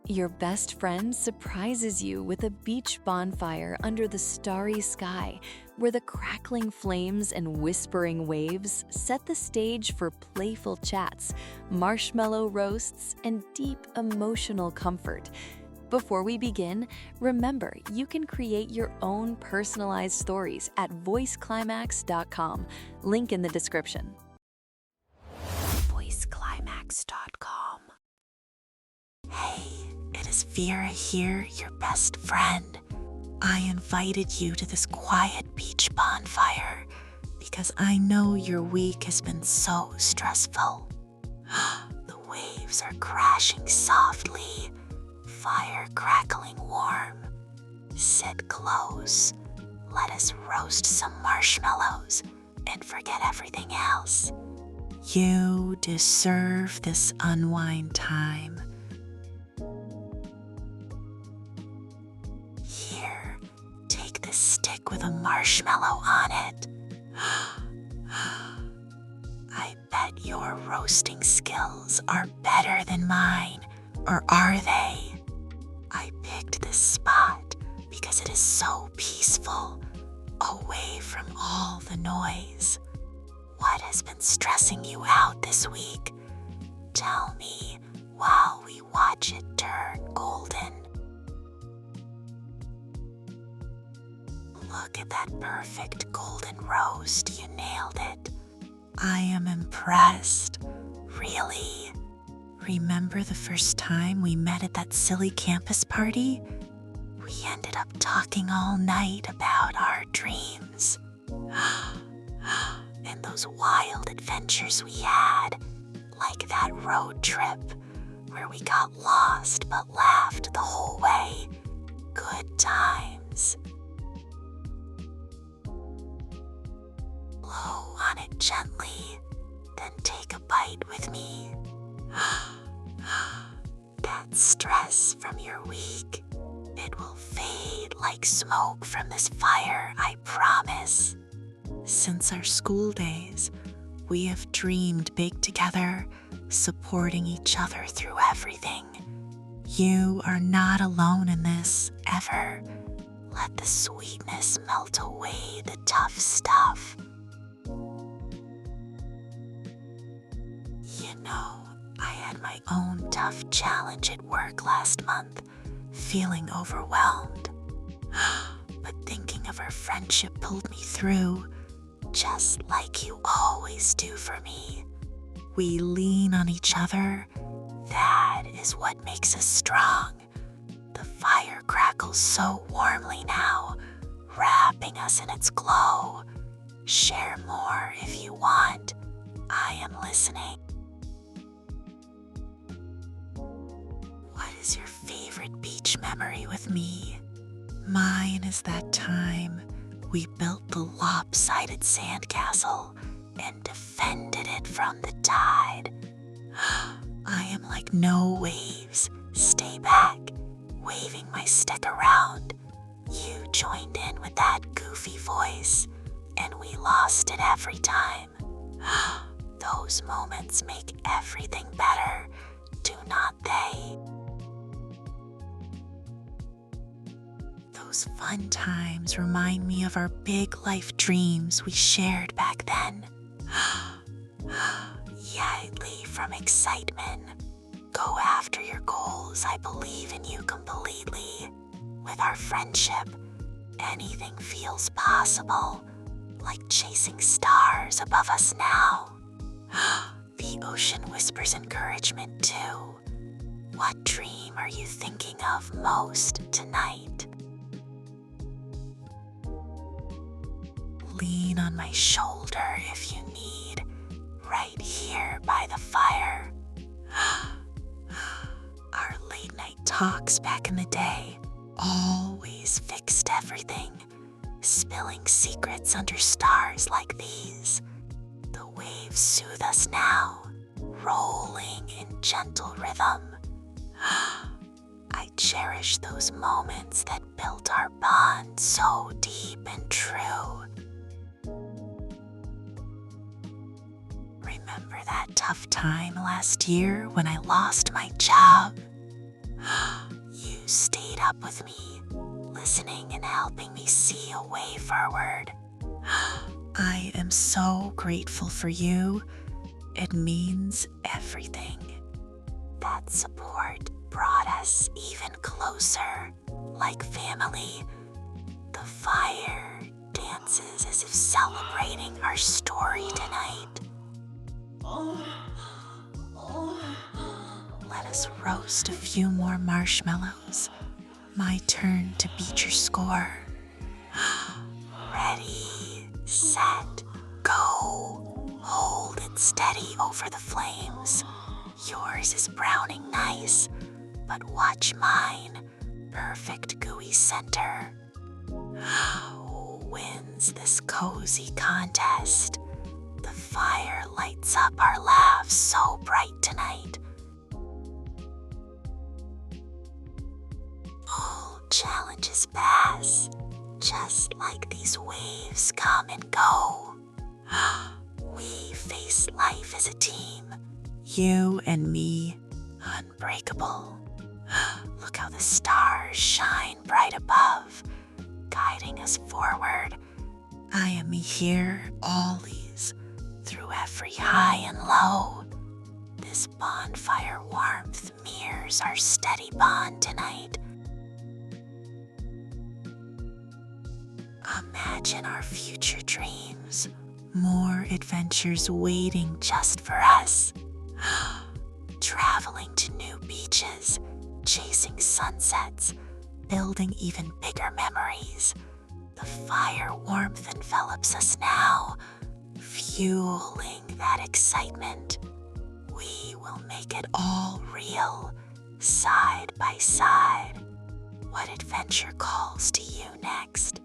Your best friend surprises you with a beach bonfire under the starry sky, where the crackling flames and whispering waves set the stage for playful chats, marshmallow roasts, and deep emotional comfort. Before we begin, remember you can create your own personalized stories at voiceclimax.com. Link in the description. voiceclimax.com. Hey, it is Vera here, your best friend. I invited you to this quiet beach bonfire because I know your week has been so stressful. The waves are crashing softly, fire crackling warm. Sit close, let us roast some marshmallows and forget everything else. You deserve this unwind time. Here, take this stick with a marshmallow on it. I bet your roasting skills are better than mine, or are they? I picked this spot because it is so peaceful, away from all the noise. What has been stressing you out this week? Tell me while we watch it turn golden. Look at that perfect golden roast, you nailed it. I am impressed, really. Remember the first time we met at that silly campus party? We ended up talking all night about our dreams. And those wild adventures we had, like that road trip where we got lost but laughed the whole way. Good times. Blow on it gently, then take a bite with me. That stress from your week, it will fade like smoke from this fire, I promise. Since our school days, we have dreamed big together, supporting each other through everything. You are not alone in this, ever. Let the sweetness melt away the tough stuff. You know, I had my own tough challenge at work last month, feeling overwhelmed. But thinking of our friendship pulled me through, just like you always do for me. We lean on each other. That is what makes us strong. The fire crackles so warmly now, wrapping us in its glow. Share more if you want. I am listening. What is your favorite beach memory with me? Mine is that time we built the lopsided sandcastle and defended it from the tide. I am like no waves. Stay back, waving my stick around. You joined in with that goofy voice, and we lost it every time. Those moments make everything better, do not they? Those fun times remind me of our big life dreams we shared back then. Yightly from excitement. Go after your goals, I believe in you completely. With our friendship, anything feels possible, like chasing stars above us now. The ocean whispers encouragement too. What dream are you thinking of most tonight? Lean on my shoulder if you need, right here by the fire. Our late night talks back in the day always fixed everything, spilling secrets under stars like these. The waves soothe us now, rolling in gentle rhythm. I cherish those moments that built our bond so deep and true. Remember that tough time last year when I lost my job? up with me, listening and helping me see a way forward. I am so grateful for you. It means everything. That support brought us even closer, like family. The fire dances as if celebrating our story tonight. Let us roast a few more marshmallows. My turn to beat your score. Ready, set, go. Hold it steady over the flames. Yours is browning nice, but watch mine. Perfect gooey center. Who wins this cozy contest? The fire lights up our laughs so bright tonight. All challenges pass, just like these waves come and go. We face life as a team, you and me, unbreakable. Look how the stars shine bright above, guiding us forward. I am here always, through every high and low. This bonfire warmth mirrors our steady bond tonight. Imagine our future dreams, more adventures waiting just for us. Traveling to new beaches, chasing sunsets, building even bigger memories. The fire warmth envelops us now, fueling that excitement. We will make it all real, side by side. What adventure calls to you next?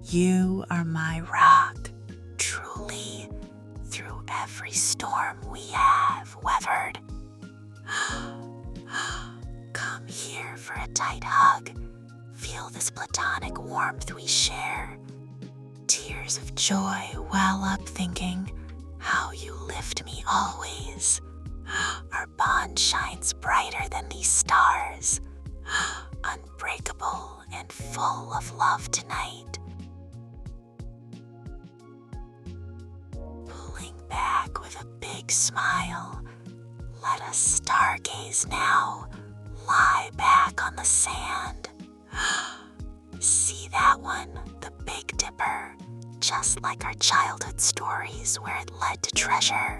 You are my rock, truly, through every storm we have weathered. Come here for a tight hug. Feel this platonic warmth we share. Tears of joy well up thinking how you lift me always. Our bond shines brighter than these stars, unbreakable and full of love tonight. Pulling back with a big smile, let us stargaze now, lie back on the sand. See that one, the Big Dipper, just like our childhood stories where it led to treasure.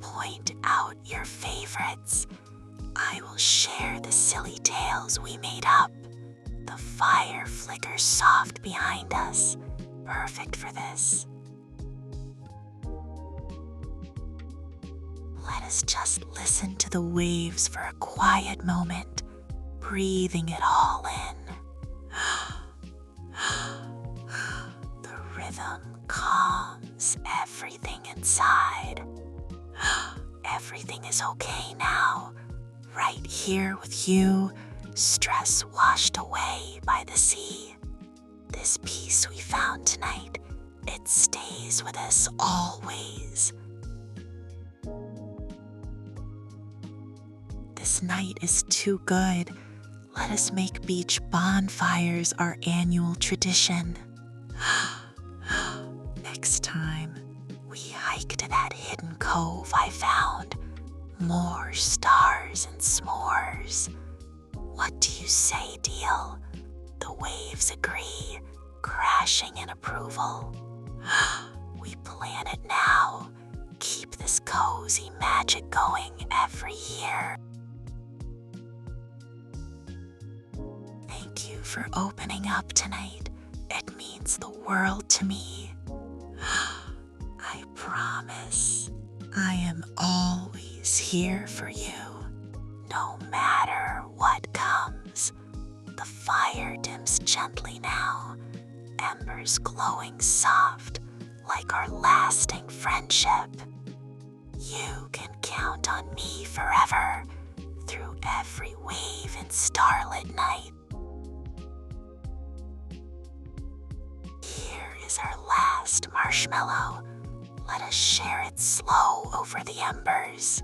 Point out your favorites. I will share the silly tales we made up. The fire flickers soft behind us, perfect for this. Let us just listen to the waves for a quiet moment, breathing it all in. The rhythm calms everything inside. Everything is okay now, right here with you, stress washed away by the sea. This peace we found tonight, it stays with us always. This night is too good. Let us make beach bonfires our annual tradition. Next time, we hike to that hidden cove I found. More stars and s'mores. What do you say, deal? The waves agree, crashing in approval. We plan it now. Keep this cozy magic going every year. Thank you for opening up tonight. It means the world to me. I promise I am always here for you, no matter what comes. The fire dims gently now, embers glowing soft like our lasting friendship. You can count on me forever through every wave and starlit night. Here is our last marshmallow. Let us share it slow over the embers.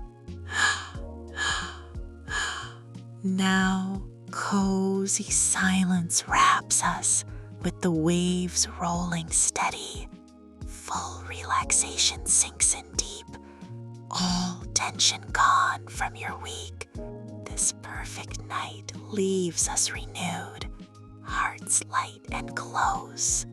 Now, cozy silence wraps us with the waves rolling steady. Full relaxation sinks in deep, all tension gone from your week. This perfect night leaves us renewed, hearts light and close.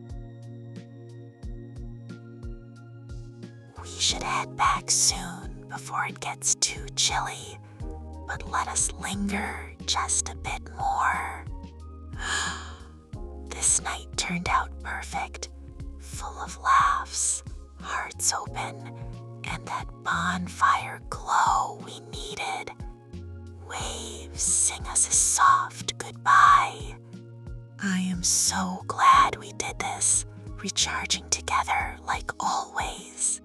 We should head back soon before it gets too chilly, but let us linger just a bit more. This night turned out perfect, full of laughs, hearts open, and that bonfire glow we needed. Waves sing us a soft goodbye. I am so glad we did this, recharging together like always.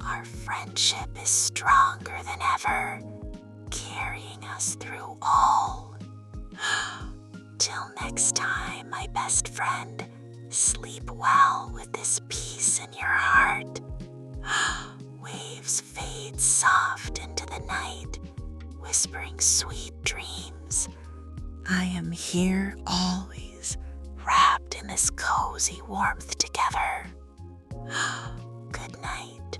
Our friendship is stronger than ever, carrying us through all. Till next time, my best friend, sleep well with this peace in your heart. Waves fade soft into the night, whispering sweet dreams. I am here always, wrapped in this cozy warmth together. Good night.